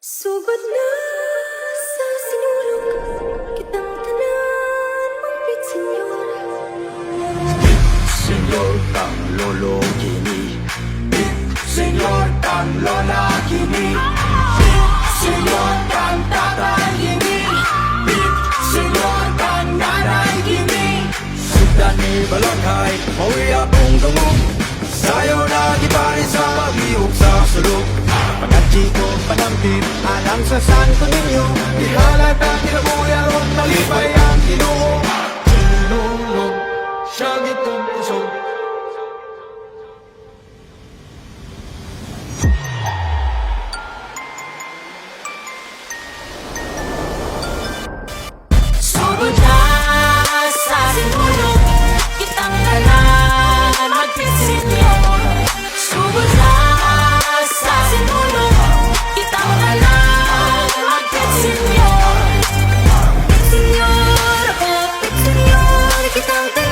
Sugod na sa sinulog, kitang tanan mapit senyor. Senyor kang lolo kini, senyor kang lola kini, senyor kang tatay kini, senyor kang nanay kini. Sugdan ni balakay, mawi akong dungog, sayo na giparin sa pag-iog sa sulog. Pagkatsi ko panampin, alang sa santo ninyo, ihalat ang kinabuya ron, malipay ang Ginoo. Sinulog, siya gitong pusog. Sugod na sa sinulog, kitang tanan mapit senyor. Sugod na sa sinulog, kitang tanan mapit senyor. Senyor, oh, senyor, kitang tanan